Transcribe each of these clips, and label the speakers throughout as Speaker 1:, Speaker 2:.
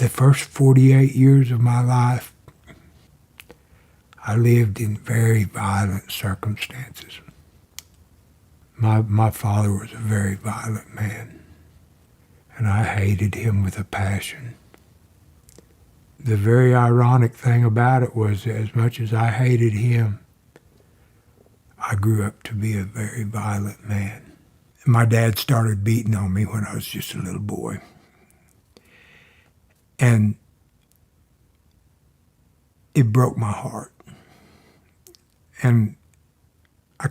Speaker 1: The first 48 years of my life, I lived in very violent circumstances. My father was a very violent man, and I hated him with a passion. The very ironic thing about it was, as much as I hated him, I grew up to be a very violent man. My dad started beating on me when I was just a little boy. And it broke my heart. And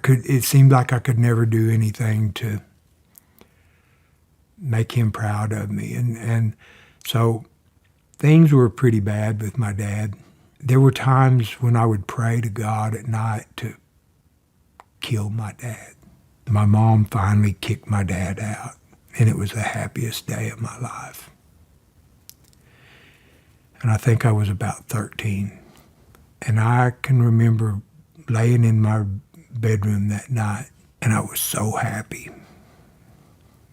Speaker 1: it seemed like I could never do anything to make him proud of me. And so things were pretty bad with my dad. There were times when I would pray to God at night to kill my dad. My mom finally kicked my dad out, and it was the happiest day of my life. And I think I was about 13. And I can remember laying in my bedroom that night, and I was so happy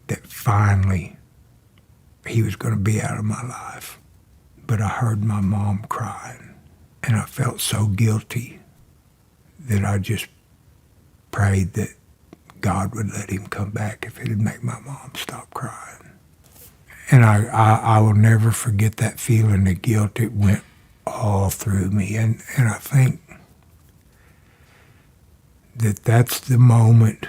Speaker 1: that finally he was going to be out of my life. But I heard my mom crying, and I felt so guilty that I just prayed that God would let him come back if it would make my mom stop crying. And I will never forget that feeling, the guilt. It went all through me. And I think that that's the moment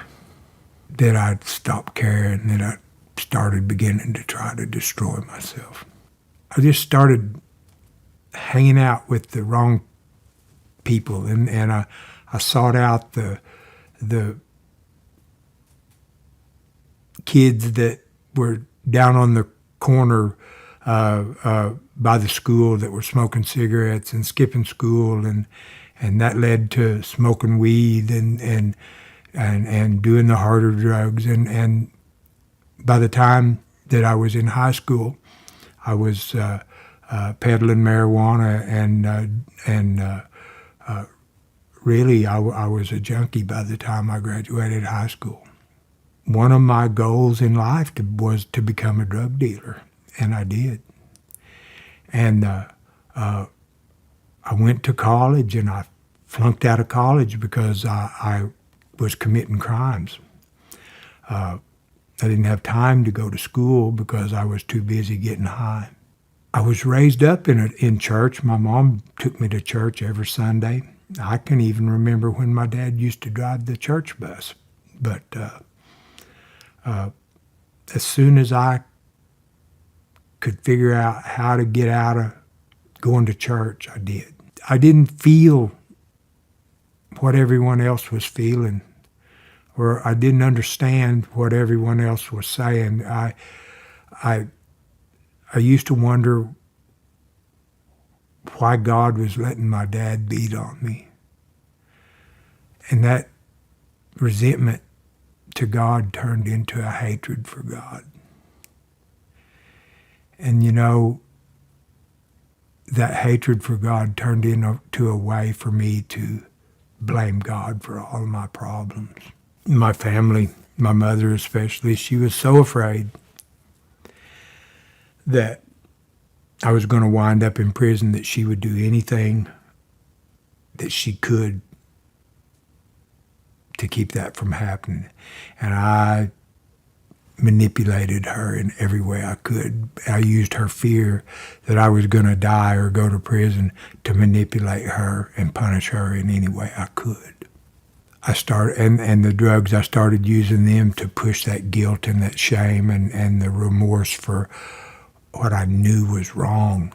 Speaker 1: that I stopped caring, that I started beginning to try to destroy myself. I just started hanging out with the wrong people, and I sought out the kids that were down on the corner by the school that were smoking cigarettes and skipping school, and that led to smoking weed and doing the harder drugs. And by the time that I was in high school, I was peddling marijuana, and really I was a junkie by the time I graduated high school. One of my goals in life was to become a drug dealer, and I did. And I went to college, and I flunked out of college because I was committing crimes. I didn't have time to go to school because I was too busy getting high. I was raised up in church. My mom took me to church every Sunday. I can even remember when my dad used to drive the church bus. But as soon as I could figure out how to get out of going to church, I did. I didn't feel what everyone else was feeling, or I didn't understand what everyone else was saying. I used to wonder why God was letting my dad beat on me. And that resentment to God turned into a hatred for God. And you know, that hatred for God turned into a way for me to blame God for all of my problems. My family, my mother especially, she was so afraid that I was going to wind up in prison that she would do anything that she could to keep that from happening. And I manipulated her in every way I could. I used her fear that I was going to die or go to prison to manipulate her and punish her in any way I could. And the drugs, I started using them to push that guilt and that shame and the remorse for what I knew was wrong.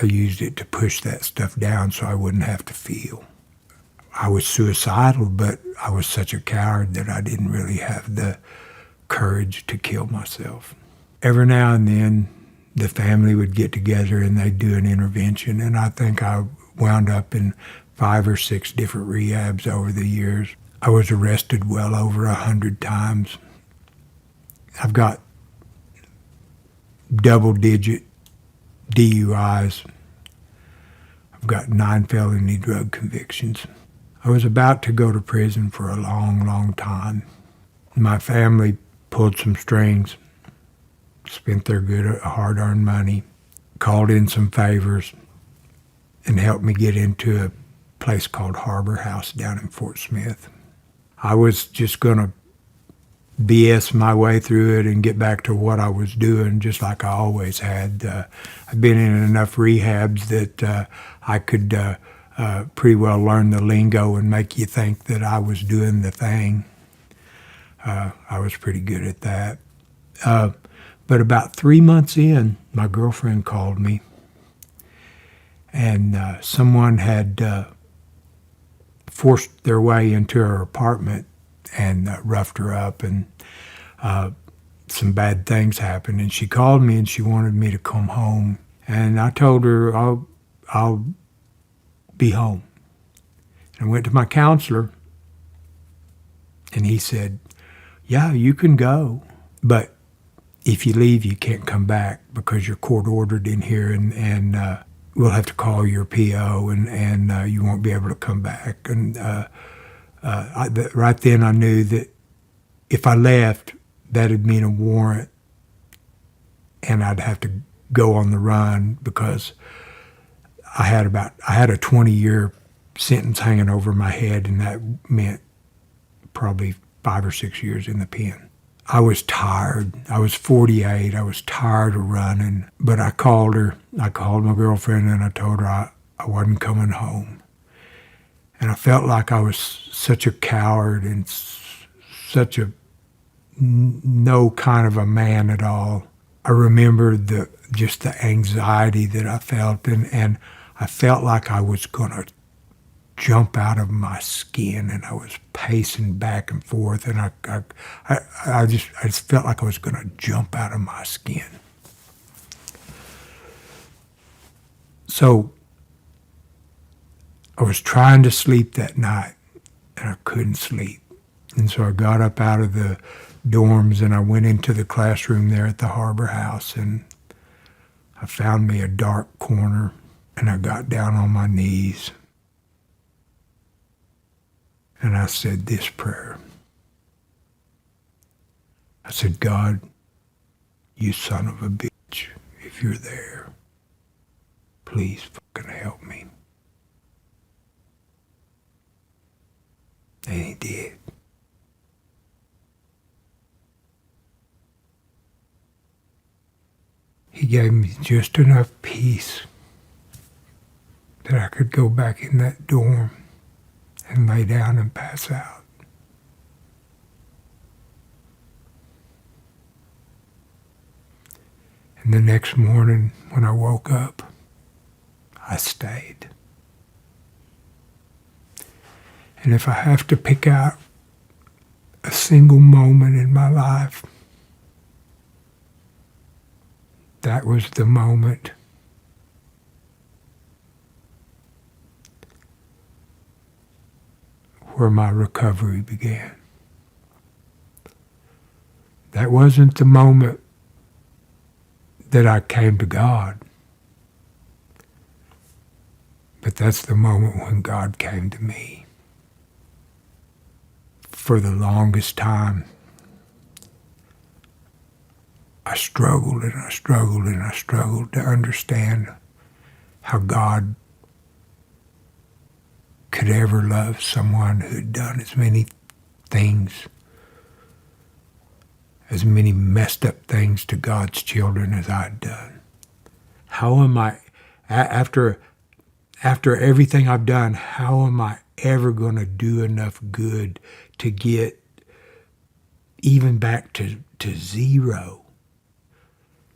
Speaker 1: I used it to push that stuff down so I wouldn't have to feel. I was suicidal, but I was such a coward that I didn't really have the courage to kill myself. Every now and then, the family would get together and they'd do an intervention, and I think I wound up in 5 or 6 different rehabs over the years. I was arrested well over 100 times. I've got double-digit DUIs. I've got 9 felony drug convictions. I was about to go to prison for a long, long time. My family pulled some strings, spent their good, hard-earned money, called in some favors and helped me get into a place called Harbor House down in Fort Smith. I was just going to BS my way through it and get back to what I was doing, just like I always had. I've been in enough rehabs that I could pretty well learn the lingo and make you think that I was doing the thing. I was pretty good at that. But about 3 months in, my girlfriend called me, and someone had forced their way into her apartment and roughed her up, and some bad things happened. And she called me and she wanted me to come home. And I told her I'll be home. And I went to my counselor, and he said, yeah, you can go, but if you leave, you can't come back because you're court ordered in here, and we'll have to call your PO, and you won't be able to come back. And right then I knew that if I left, that'd mean a warrant, and I'd have to go on the run because I had a 20-year sentence hanging over my head, and that meant probably 5 or 6 years in the pen. I was tired. I was 48. I was tired of running, but I called her. I called my girlfriend, and I told her I wasn't coming home. And I felt like I was such a coward and such a no kind of a man at all. I remember just the anxiety that I felt, and I felt like I was going to jump out of my skin, and I was pacing back and forth, and I just felt like I was going to jump out of my skin. So I was trying to sleep that night, and I couldn't sleep. And so I got up out of the dorms, and I went into the classroom there at the Harbor House, and I found me a dark corner, and I got down on my knees, and I said this prayer. I said, God, you son of a bitch, if you're there, please fucking help me. And he did. He gave me just enough peace that I could go back in that dorm and lay down and pass out. And the next morning when I woke up, I stayed. And if I have to pick out a single moment in my life, that was the moment where my recovery began. That wasn't the moment that I came to God, but that's the moment when God came to me. For the longest time, I struggled and I struggled and I struggled to understand how God could ever love someone who had done as many things, as many messed up things to God's children as I'd done. How am I, after everything I've done, how am I ever going to do enough good to get even back to zero?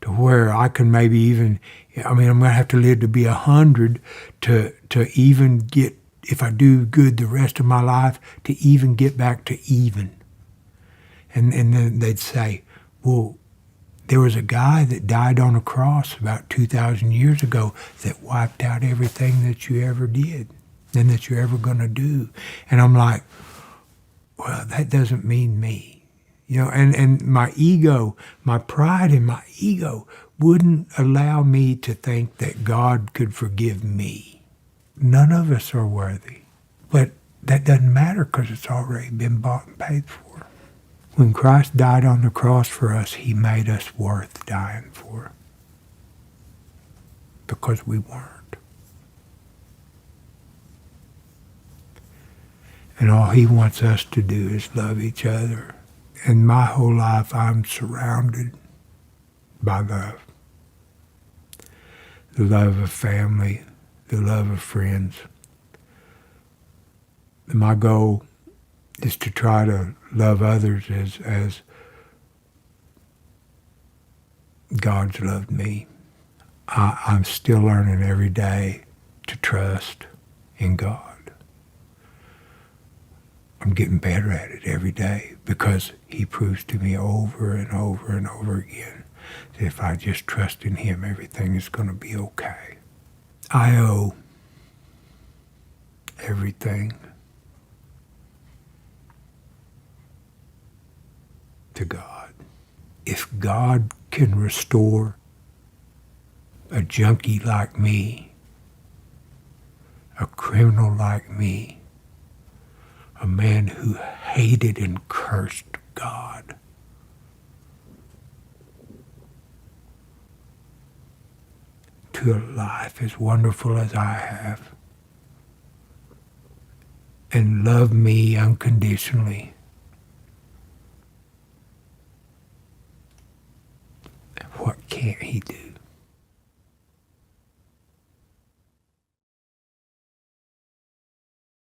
Speaker 1: To where I can maybe even, I'm going to have to live to be 100 to even get, if I do good the rest of my life, to even get back to even. And then they'd say, well, there was a guy that died on a cross about 2,000 years ago that wiped out everything that you ever did and that you're ever going to do. And I'm like, well, that doesn't mean me. You know, and my ego, my pride and my ego wouldn't allow me to think that God could forgive me. None of us are worthy. But that doesn't matter because it's already been bought and paid for. When Christ died on the cross for us, he made us worth dying for. because we weren't. And all he wants us to do is love each other. And my whole life I'm surrounded by love. The love of family, the love of friends. And my goal is to try to love others as God's loved me. I'm still learning every day to trust in God. I'm getting better at it every day because he proves to me over and over and over again that if I just trust in him, everything is going to be okay. I owe everything to God. If God can restore a junkie like me, a criminal like me, a man who hated and cursed God, to a life as wonderful as I have, and love me unconditionally, what can't he do?